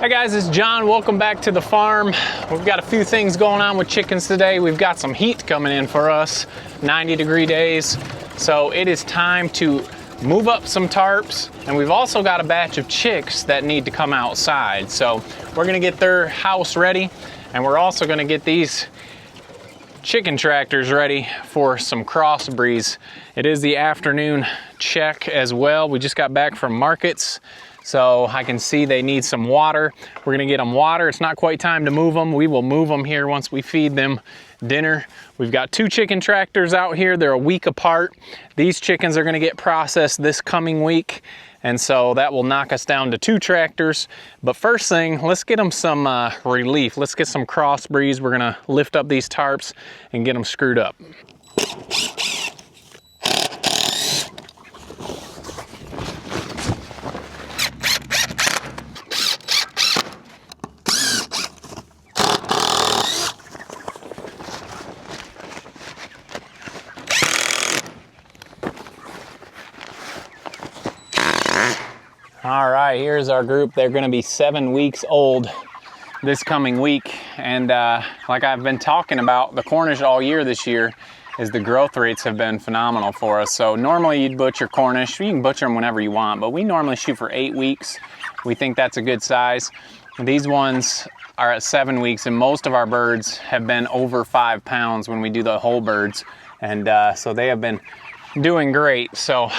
Hi guys, it's John. Welcome back to the farm. We've got a few things going on with chickens today. We've got some heat coming in for us, 90-degree days. So it is time to move up some tarps, and we've also got a batch of chicks that need to come outside. So we're gonna get their house ready, and we're also gonna get these chicken tractors ready for some crossbreeds. It is the afternoon check as well. We just got back from markets, so I can see they need some water. We're gonna get them water. It's not quite time to move them. We will move them here once we feed them dinner. We've got two chicken tractors out here. They're a week apart. These chickens are gonna get processed this coming week, and so that will knock us down to two tractors. But first thing, let's get them some relief. Let's get some crossbreeds. We're gonna lift up these tarps and get them screwed up. All right, here's our group. They're gonna be 7 weeks old this coming week. And like I've been talking about, the Cornish all year this year is the growth rates have been phenomenal for us. So normally you'd butcher Cornish. You can butcher them whenever you want, but we normally shoot for 8 weeks. We think that's a good size. These ones are at 7 weeks, and most of our birds have been over 5 pounds when we do the whole birds. And so they have been doing great. So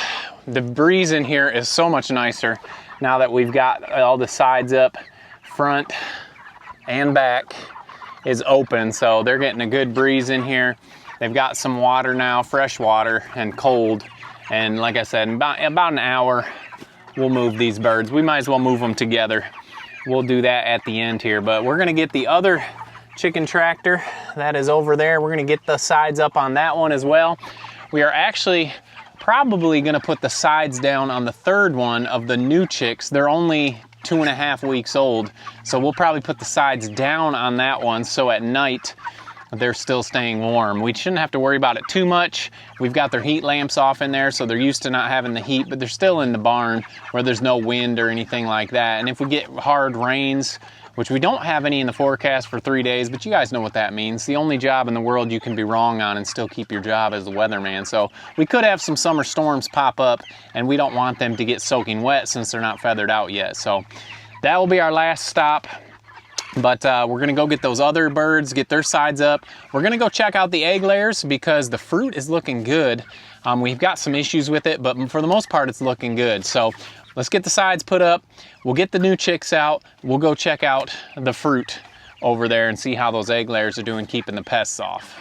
the breeze in here is so much nicer now that we've got all the sides up. Front and back is open, so they're getting a good breeze in here. They've got some water now, fresh water and cold. And like I said, in about an hour, we'll move these birds. We might as well move them together. We'll do that at the end here, but we're gonna get the other chicken tractor that is over there. We're gonna get the sides up on that one as well. We are actually probably gonna put the sides down on the third one of the new chicks. They're only 2.5 weeks old. So we'll probably put the sides down on that one, so at night they're still staying warm. We shouldn't have to worry about it too much. We've got their heat lamps off in there, so they're used to not having the heat, but they're still in the barn where there's no wind or anything like that. And if we get hard rains, which we don't have any in the forecast for 3 days, but you guys know what that means. The only job in the world you can be wrong on and still keep your job as a weatherman. So we could have some summer storms pop up, and we don't want them to get soaking wet since they're not feathered out yet. So that will be our last stop. But we're gonna go get those other birds, get their sides up. We're gonna go check out the egg layers because the fruit is looking good. We've got some issues with it, but for the most part, it's looking good. So let's get the sides put up. We'll get the new chicks out. We'll go check out the fruit over there and see how those egg layers are doing keeping the pests off.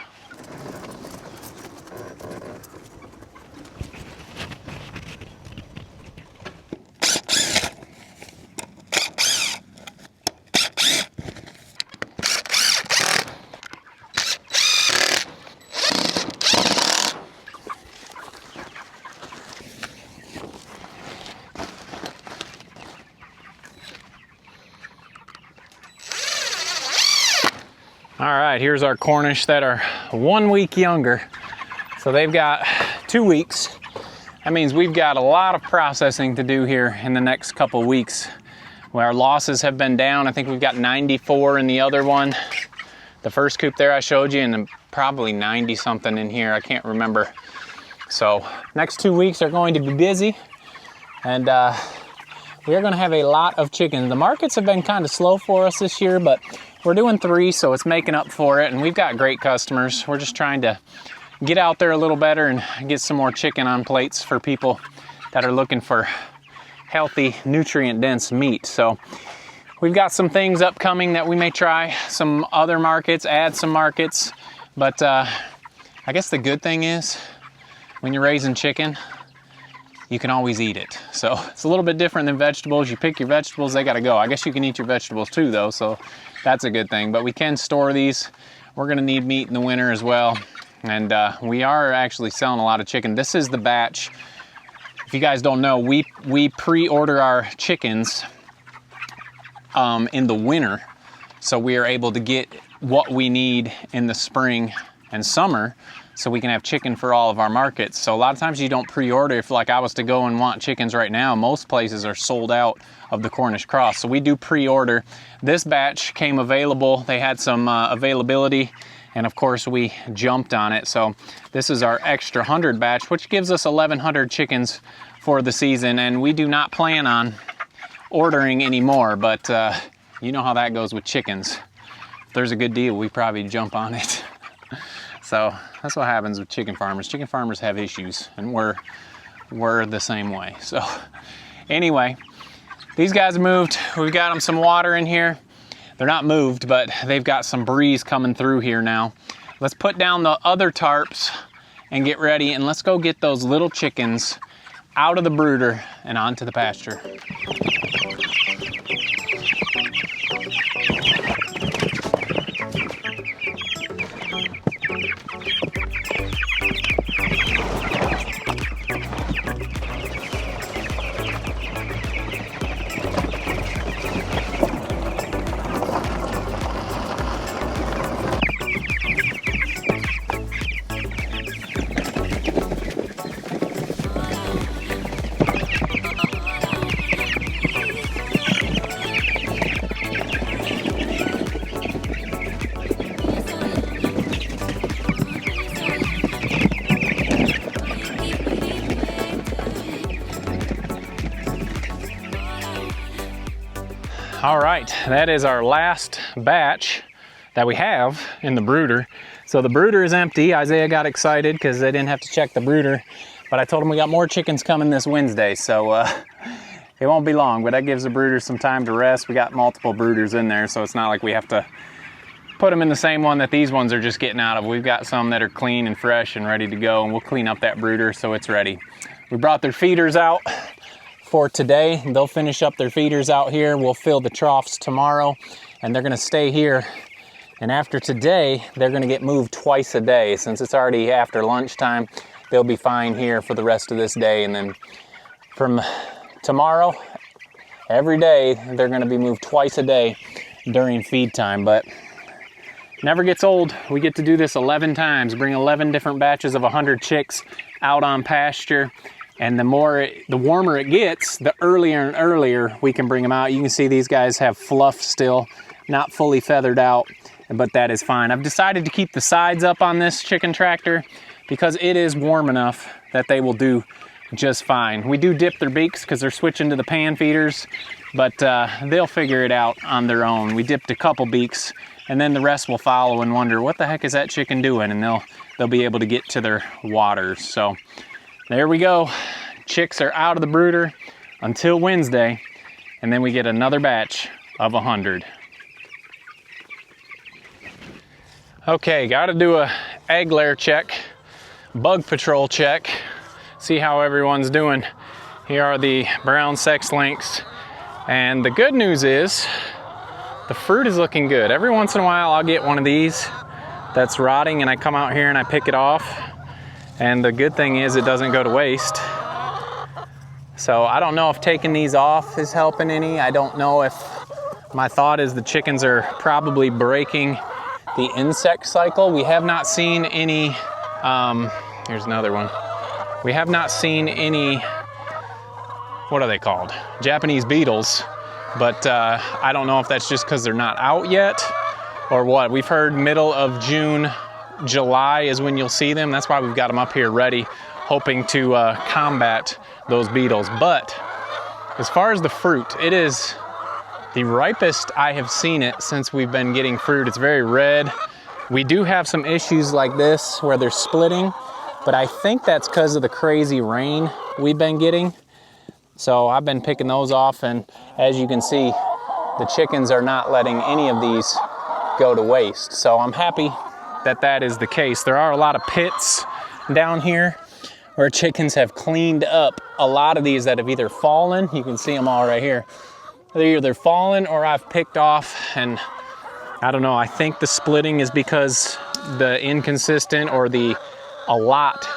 All right, here's our Cornish that are 1 week younger. So they've got 2 weeks. That means we've got a lot of processing to do here in the next couple weeks. Where our losses have been down. I think we've got 94 in the other one. The first coop there I showed you, and probably 90 something in here, I can't remember. So next 2 weeks are going to be busy, and we are gonna have a lot of chickens. The markets have been kind of slow for us this year, but we're doing 3, so it's making up for it, and we've got great customers. We're just trying to get out there a little better and get some more chicken on plates for people that are looking for healthy, nutrient-dense meat. So we've got some things upcoming that we may try, some other markets, add some markets, but I guess the good thing is when you're raising chicken, you can always eat it. So it's a little bit different than vegetables. You pick your vegetables, they gotta go. I guess you can eat your vegetables too though, so that's a good thing. But we can store these. We're gonna need meat in the winter as well. And we are actually selling a lot of chicken. This is the batch. If you guys don't know, we pre-order our chickens in the winter. So we are able to get what we need in the spring and summer so we can have chicken for all of our markets. So a lot of times you don't pre-order. If like I was to go and want chickens right now, most places are sold out of the Cornish cross. So we do pre-order. This batch came available. They had some availability, and of course we jumped on it. So this is our extra 100 batch, which gives us 1,100 chickens for the season, and we do not plan on ordering anymore, but you know how that goes with chickens. If there's a good deal, we probably jump on it. So that's what happens with chicken farmers. Chicken farmers have issues, and we're the same way. So anyway, these guys moved. We've got them some water in here. They're not moved, but they've got some breeze coming through here now. Let's put down the other tarps and get ready, and let's go get those little chickens out of the brooder and onto the pasture. All right, that is our last batch that we have in the brooder. So the brooder is empty. Isaiah got excited because they didn't have to check the brooder, but I told him we got more chickens coming this Wednesday, so it won't be long, but that gives the brooder some time to rest. We got multiple brooders in there, so it's not like we have to put them in the same one that these ones are just getting out of. We've got some that are clean and fresh and ready to go, and we'll clean up that brooder so it's ready. We brought their feeders out for today. They'll finish up their feeders out here. We'll fill the troughs tomorrow, and they're gonna stay here. And after today, they're gonna get moved twice a day. Since it's already after lunchtime, they'll be fine here for the rest of this day. And then from tomorrow, every day, they're gonna be moved twice a day during feed time, but never gets old. We get to do this 11 times, bring 11 different batches of 100 chicks out on pasture. And the warmer it gets, the earlier and earlier we can bring them out. You can see these guys have fluff still, not fully feathered out, but that is fine. I've decided to keep the sides up on this chicken tractor because it is warm enough that they will do just fine. We do dip their beaks because they're switching to the pan feeders, but they'll figure it out on their own. We dipped a couple beaks, and then the rest will follow and wonder, what the heck is that chicken doing? And they'll be able to get to their waters. So there we go. Chicks are out of the brooder until Wednesday, and then we get another batch of 100. Okay, gotta do a egg layer check, bug patrol check, see how everyone's doing. Here are the brown sex links, and the good news is the fruit is looking good. Every once in a while I'll get one of these that's rotting, and I come out here and I pick it off. And the good thing is it doesn't go to waste. So I don't know if taking these off is helping any. I don't know if, my thought is the chickens are probably breaking the insect cycle. We have not seen any, here's another one. We have not seen any, what are they called? Japanese beetles. But I don't know if that's just because they're not out yet or what. We've heard middle of June, July is when you'll see them. That's why we've got them up here ready, hoping to combat those beetles. But as far as the fruit, it is the ripest I have seen it since we've been getting fruit. It's very red. We do have some issues like this where they're splitting, but I think that's because of the crazy rain we've been getting. So I've been picking those off, and as you can see, the chickens are not letting any of these go to waste. So I'm happy that that is the case. There are a lot of pits down here where chickens have cleaned up a lot of these that have either fallen, you can see them all right here, they're either fallen or I've picked off, and I don't know, I think the splitting is because the inconsistent or a lot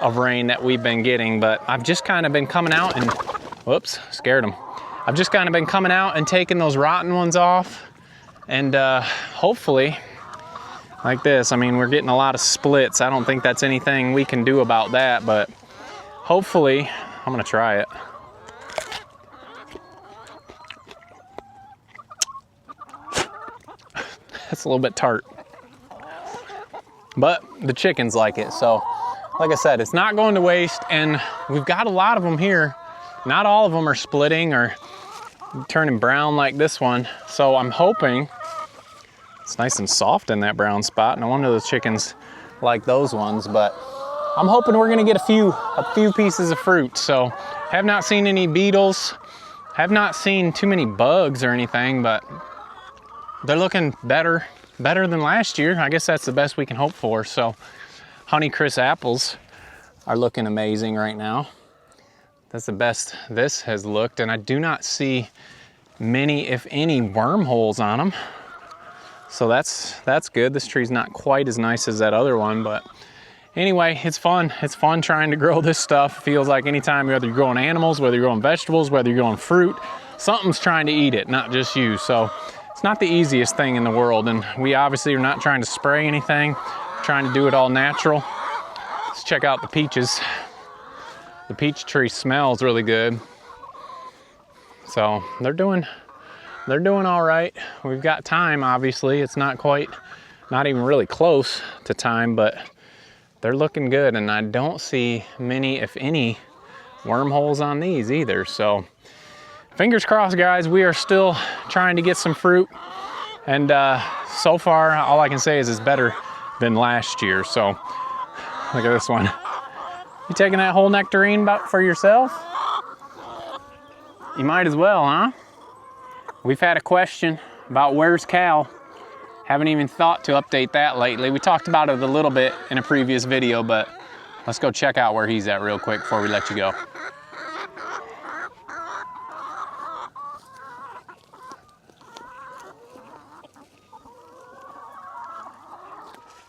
of rain that we've been getting. But I've just kind of been coming out and, whoops, scared them. I've just kind of been coming out and taking those rotten ones off, and hopefully like this. I mean, we're getting a lot of splits. I don't think that's anything we can do about that, but hopefully, I'm gonna try it. It's a little bit tart, but the chickens like it. So like I said, it's not going to waste, and we've got a lot of them here. Not all of them are splitting or turning brown like this one. So I'm hoping it's nice and soft in that brown spot. No wonder those chickens like those ones, but I'm hoping we're gonna get a few pieces of fruit. So have not seen any beetles, have not seen too many bugs or anything, but they're looking better than last year. I guess that's the best we can hope for. So Honeycrisp apples are looking amazing right now. That's the best this has looked, and I do not see many, if any, wormholes on them. So that's good. This tree's not quite as nice as that other one, but anyway, it's fun. It's fun trying to grow this stuff. It feels like anytime, whether you're growing animals, whether you're growing vegetables, whether you're growing fruit, something's trying to eat it, not just you. So it's not the easiest thing in the world, and we obviously are not trying to spray anything, trying to do it all natural. Let's check out the peaches. The peach tree smells really good. So they're doing all right. We've got time, obviously. It's not even really close to time, but they're looking good, and I don't see many, if any, wormholes on these either. So fingers crossed, guys. We are still trying to get some fruit, and so far all I can say is it's better than last year. So look at this one. You taking that whole nectarine for yourself? You might as well, huh? We've had a question about where's Cal. Haven't even thought to update that lately. We talked about it a little bit in a previous video, but let's go check out where he's at real quick before we let you go.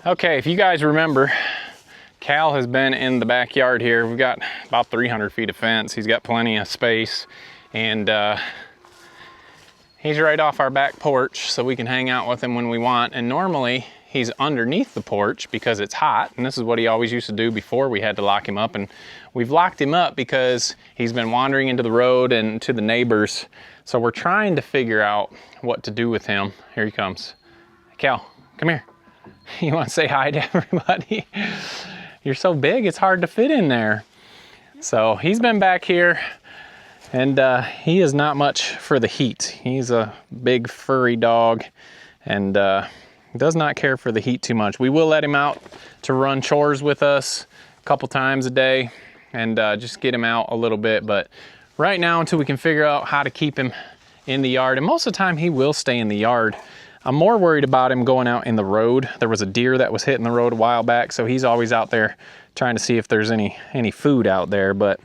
Okay, if you guys remember, Cal has been in the backyard here. We've got about 300 feet of fence. He's got plenty of space, and he's right off our back porch, so we can hang out with him when we want. And normally he's underneath the porch because it's hot, and this is what he always used to do before we had to lock him up. And we've locked him up because he's been wandering into the road and to the neighbors. So we're trying to figure out what to do with him. Here he comes. Cal, come here. You want to say hi to everybody? You're so big, it's hard to fit in there. So he's been back here, and he is not much for the heat. He's a big furry dog, and does not care for the heat too much. We will let him out to run chores with us a couple times a day, and just get him out a little bit. But right now, until we can figure out how to keep him in the yard, and most of the time he will stay in the yard. I'm more worried about him going out in the road. There was a deer that was hitting the road a while back, so he's always out there trying to see if there's any food out there. But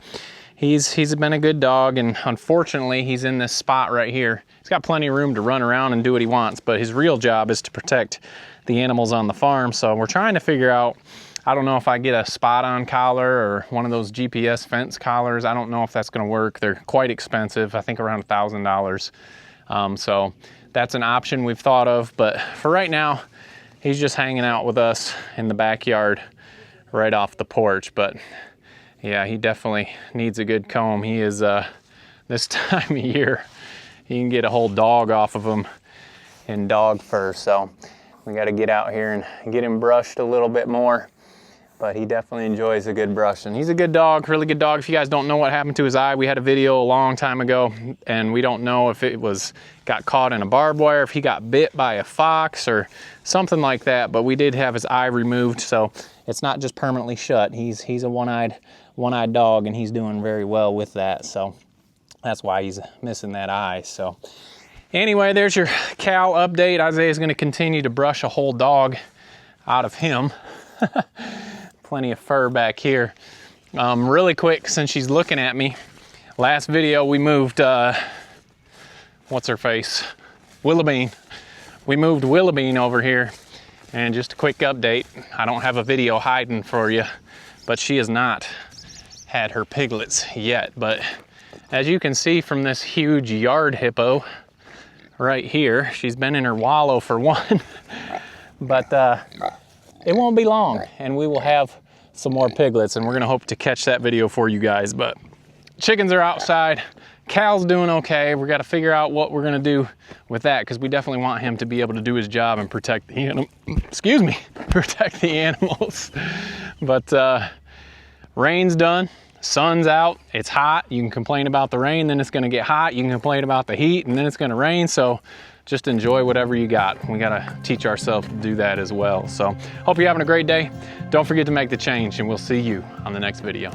he's been a good dog, and unfortunately he's in this spot right here. He's got plenty of room to run around and do what he wants, but his real job is to protect the animals on the farm. So we're trying to figure out, I don't know if I get a spot-on collar or one of those GPS fence collars. I don't know if that's gonna work. They're quite expensive, I think around $1,000. So that's an option we've thought of, but for right now, he's just hanging out with us in the backyard right off the porch. But yeah, he definitely needs a good comb. He is, this time of year, you can get a whole dog off of him in dog fur. So we got to get out here and get him brushed a little bit more. But he definitely enjoys a good brush, and he's a good dog, really good dog. If you guys don't know what happened to his eye, we had a video a long time ago, and we don't know if it got caught in a barbed wire, if he got bit by a fox or something like that, but we did have his eye removed, so it's not just permanently shut. He's a one-eyed dog, and he's doing very well with that, so that's why he's missing that eye. So anyway, there's your Cal update. Isaiah's going to continue to brush a whole dog out of him. Plenty of fur back here. Really quick, since she's looking at me, last video we moved, what's her face? Willowbean. We moved Willowbean over here, and just a quick update. I don't have a video hiding for you, but she has not had her piglets yet. But as you can see from this huge yard hippo right here, she's been in her wallow for one. but it won't be long and we will have some more piglets, and we're gonna hope to catch that video for you guys. But chickens are outside, Cal's doing okay. We got to figure out what we're gonna do with that, because we definitely want him to be able to do his job and protect the protect the animals. But rain's done, sun's out, it's hot. You can complain about the rain, then it's gonna get hot. You can complain about the heat, and then it's gonna rain. So just enjoy whatever you got. We gotta teach ourselves to do that as well. So hope you're having a great day. Don't forget to make the change, and we'll see you on the next video.